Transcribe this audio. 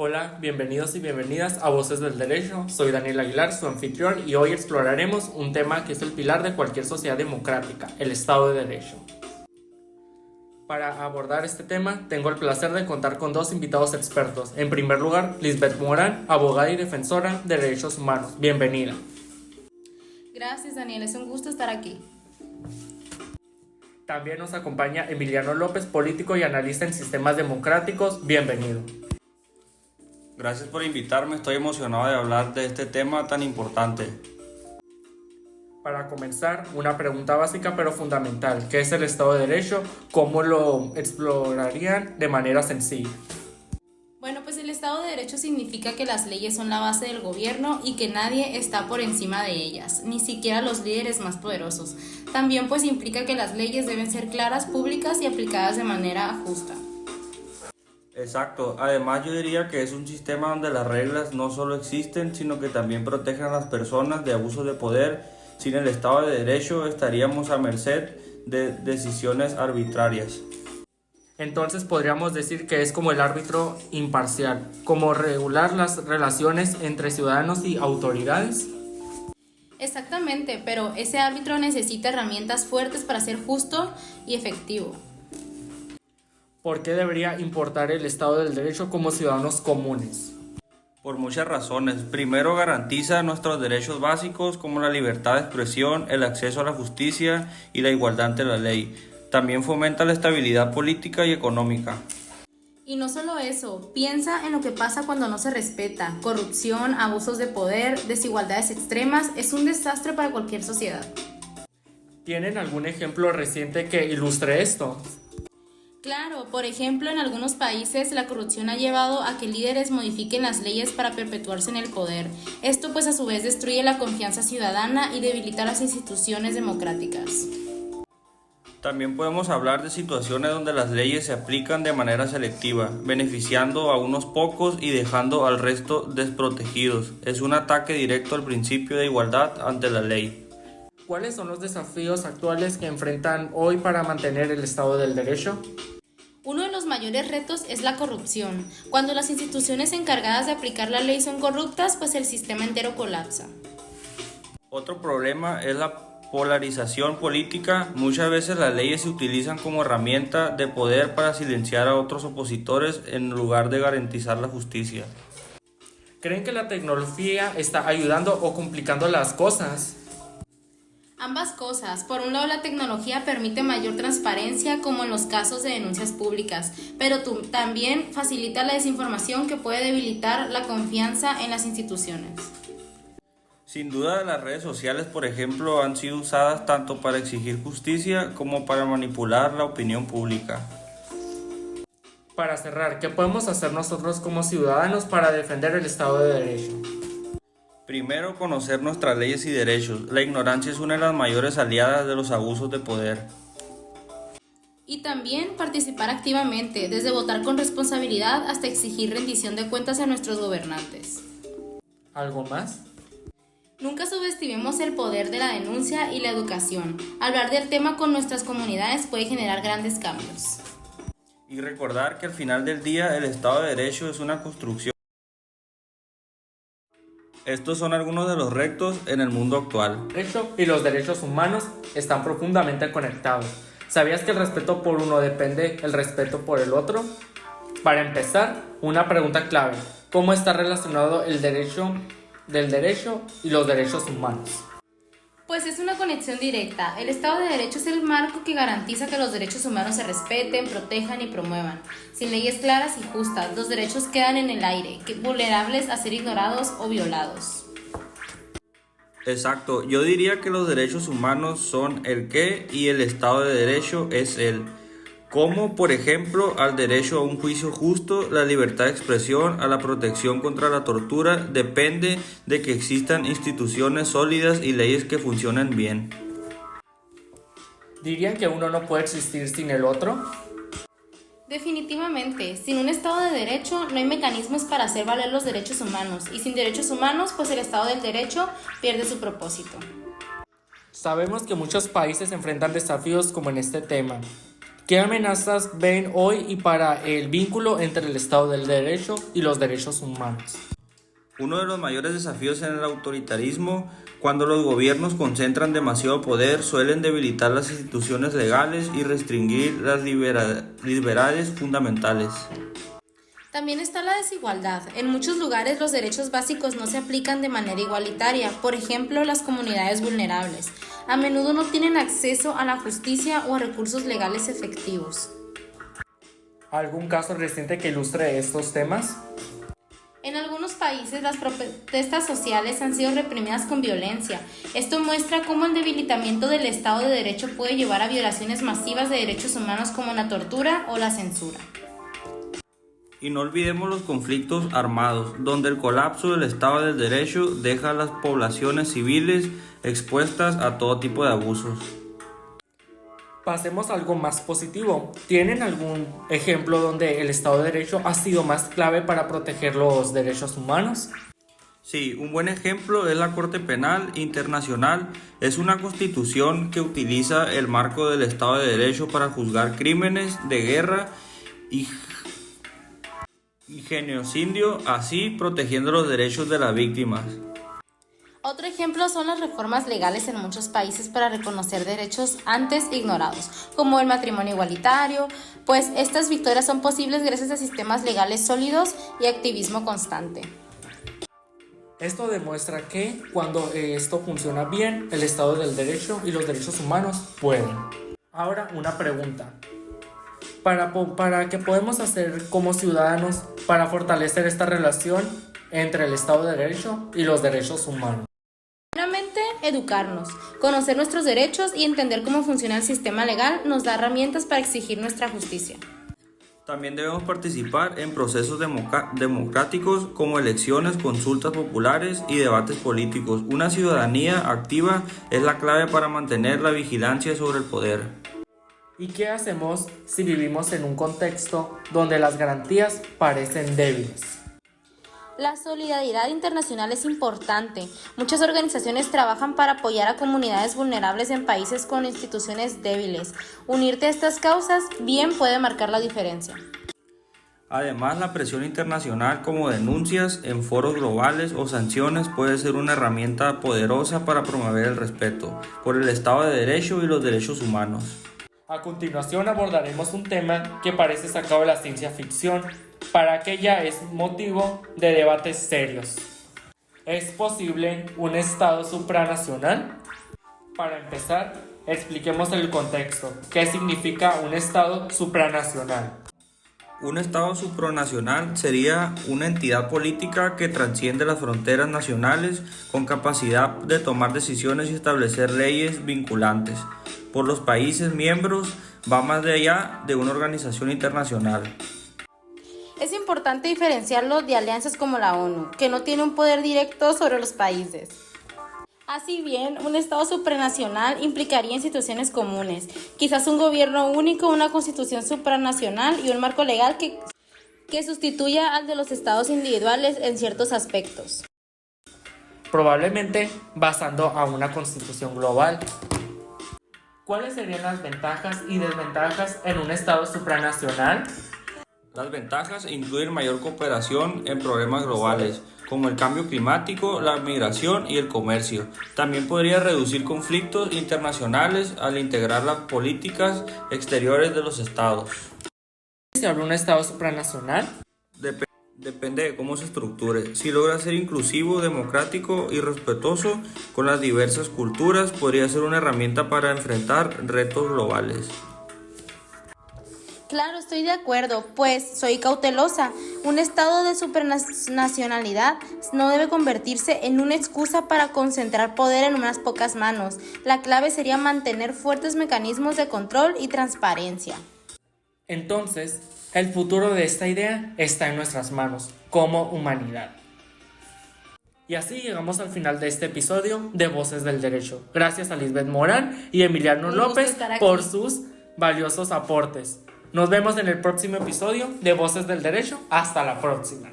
Hola, bienvenidos y bienvenidas a Voces del Derecho. Soy Daniel Aguilar, su anfitrión, y hoy exploraremos un tema que es el pilar de cualquier sociedad democrática, el Estado de Derecho. Para abordar este tema, tengo el placer de contar con dos invitados expertos. En primer lugar, Lisbeth Morán, abogada y defensora de derechos humanos. Bienvenida. Gracias, Daniel, es un gusto estar aquí. También nos acompaña Emiliano López, político y analista en sistemas democráticos. Bienvenido. Gracias por invitarme, estoy emocionado de hablar de este tema tan importante. Para comenzar, una pregunta básica pero fundamental. ¿Qué es el Estado de Derecho? ¿Cómo lo explorarían de manera sencilla? Bueno, pues el Estado de Derecho significa que las leyes son la base del gobierno y que nadie está por encima de ellas, ni siquiera los líderes más poderosos. También pues implica que las leyes deben ser claras, públicas y aplicadas de manera justa. Exacto, además yo diría que es un sistema donde las reglas no solo existen, sino que también protegen a las personas de abuso de poder. Sin el Estado de Derecho estaríamos a merced de decisiones arbitrarias. Entonces podríamos decir que es como el árbitro imparcial, como regular las relaciones entre ciudadanos y autoridades. Exactamente, pero ese árbitro necesita herramientas fuertes para ser justo y efectivo. ¿Por qué debería importar el Estado del Derecho como ciudadanos comunes? Por muchas razones. Primero, garantiza nuestros derechos básicos como la libertad de expresión, el acceso a la justicia y la igualdad ante la ley. También fomenta la estabilidad política y económica. Y no solo eso, piensa en lo que pasa cuando no se respeta. Corrupción, abusos de poder, desigualdades extremas, es un desastre para cualquier sociedad. ¿Tienen algún ejemplo reciente que ilustre esto? Claro, por ejemplo, en algunos países la corrupción ha llevado a que líderes modifiquen las leyes para perpetuarse en el poder. Esto pues a su vez destruye la confianza ciudadana y debilita las instituciones democráticas. También podemos hablar de situaciones donde las leyes se aplican de manera selectiva, beneficiando a unos pocos y dejando al resto desprotegidos. Es un ataque directo al principio de igualdad ante la ley. ¿Cuáles son los desafíos actuales que enfrentan hoy para mantener el Estado del Derecho? Uno de los mayores retos es la corrupción. Cuando las instituciones encargadas de aplicar la ley son corruptas, pues el sistema entero colapsa. Otro problema es la polarización política. Muchas veces las leyes se utilizan como herramienta de poder para silenciar a otros opositores en lugar de garantizar la justicia. ¿Creen que la tecnología está ayudando o complicando las cosas? Ambas cosas. Por un lado, la tecnología permite mayor transparencia, como en los casos de denuncias públicas, pero también facilita la desinformación que puede debilitar la confianza en las instituciones. Sin duda, las redes sociales, por ejemplo, han sido usadas tanto para exigir justicia como para manipular la opinión pública. Para cerrar, ¿qué podemos hacer nosotros como ciudadanos para defender el Estado de Derecho? Primero, conocer nuestras leyes y derechos. La ignorancia es una de las mayores aliadas de los abusos de poder. Y también participar activamente, desde votar con responsabilidad hasta exigir rendición de cuentas a nuestros gobernantes. ¿Algo más? Nunca subestimemos el poder de la denuncia y la educación. Hablar del tema con nuestras comunidades puede generar grandes cambios. Y recordar que al final del día el Estado de Derecho es una construcción. Estos son algunos de los retos en el mundo actual. El derecho y los derechos humanos están profundamente conectados. ¿Sabías que el respeto por uno depende del respeto por el otro? Para empezar, una pregunta clave. ¿Cómo está relacionado el derecho del derecho y los derechos humanos? Pues es una conexión directa. El Estado de Derecho es el marco que garantiza que los derechos humanos se respeten, protejan y promuevan. Sin leyes claras y justas, los derechos quedan en el aire, vulnerables a ser ignorados o violados. Exacto, yo diría que los derechos humanos son el qué y el Estado de Derecho es el como, por ejemplo, al derecho a un juicio justo, la libertad de expresión, a la protección contra la tortura, depende de que existan instituciones sólidas y leyes que funcionen bien. ¿Dirían que uno no puede existir sin el otro? Definitivamente, sin un Estado de Derecho no hay mecanismos para hacer valer los derechos humanos, y sin derechos humanos, pues el Estado del Derecho pierde su propósito. Sabemos que muchos países enfrentan desafíos como en este tema. ¿Qué amenazas ven hoy y para el vínculo entre el Estado del Derecho y los derechos humanos? Uno de los mayores desafíos en el autoritarismo, cuando los gobiernos concentran demasiado poder, suelen debilitar las instituciones legales y restringir las libertades fundamentales. También está la desigualdad. En muchos lugares los derechos básicos no se aplican de manera igualitaria. Por ejemplo, las comunidades vulnerables. A menudo no tienen acceso a la justicia o a recursos legales efectivos. ¿Algún caso reciente que ilustre estos temas? En algunos países las protestas sociales han sido reprimidas con violencia. Esto muestra cómo el debilitamiento del Estado de Derecho puede llevar a violaciones masivas de derechos humanos como la tortura o la censura. Y no olvidemos los conflictos armados, donde el colapso del Estado del Derecho deja a las poblaciones civiles expuestas a todo tipo de abusos. Pasemos a algo más positivo. ¿Tienen algún ejemplo donde el Estado de Derecho ha sido más clave para proteger los derechos humanos? Sí, un buen ejemplo es la Corte Penal Internacional. Es una constitución que utiliza el marco del Estado de Derecho para juzgar crímenes de guerra y genocidio, así protegiendo los derechos de las víctimas. Otro ejemplo son las reformas legales en muchos países para reconocer derechos antes ignorados, como el matrimonio igualitario, pues estas victorias son posibles gracias a sistemas legales sólidos y activismo constante. Esto demuestra que cuando esto funciona bien, el Estado del Derecho y los derechos humanos pueden. Ahora una pregunta. ¿Para qué podemos hacer como ciudadanos para fortalecer esta relación entre el Estado de Derecho y los derechos humanos? Primeramente, educarnos, conocer nuestros derechos y entender cómo funciona el sistema legal nos da herramientas para exigir nuestra justicia. También debemos participar en procesos democráticos como elecciones, consultas populares y debates políticos. Una ciudadanía activa es la clave para mantener la vigilancia sobre el poder. ¿Y qué hacemos si vivimos en un contexto donde las garantías parecen débiles? La solidaridad internacional es importante. Muchas organizaciones trabajan para apoyar a comunidades vulnerables en países con instituciones débiles. Unirte a estas causas bien puede marcar la diferencia. Además, la presión internacional como denuncias en foros globales o sanciones puede ser una herramienta poderosa para promover el respeto por el Estado de Derecho y los derechos humanos. A continuación abordaremos un tema que parece sacado de la ciencia ficción, para que ya es motivo de debates serios. ¿Es posible un Estado supranacional? Para empezar, expliquemos el contexto. ¿Qué significa un Estado supranacional? Un Estado supranacional sería una entidad política que trasciende las fronteras nacionales con capacidad de tomar decisiones y establecer leyes vinculantes por los países miembros, va más allá de una organización internacional. Es importante diferenciarlo de alianzas como la ONU, que no tiene un poder directo sobre los países. Así bien, un Estado supranacional implicaría instituciones comunes, quizás un gobierno único, una constitución supranacional y un marco legal que sustituya al de los estados individuales en ciertos aspectos. Probablemente basando a una constitución global. ¿Cuáles serían las ventajas y desventajas en un Estado supranacional? Las ventajas incluyen mayor cooperación en problemas globales, como el cambio climático, la migración y el comercio. También podría reducir conflictos internacionales al integrar las políticas exteriores de los estados. ¿Se habla de un Estado supranacional? Depende de cómo se estructure. Si logra ser inclusivo, democrático y respetuoso con las diversas culturas, podría ser una herramienta para enfrentar retos globales. Claro, estoy de acuerdo, pues soy cautelosa. Un estado de supranacionalidad no debe convertirse en una excusa para concentrar poder en unas pocas manos. La clave sería mantener fuertes mecanismos de control y transparencia. Entonces, el futuro de esta idea está en nuestras manos, como humanidad. Y así llegamos al final de este episodio de Voces del Derecho. Gracias a Lisbeth Morán y Emiliano López por sus valiosos aportes. Nos vemos en el próximo episodio de Voces del Derecho. Hasta la próxima.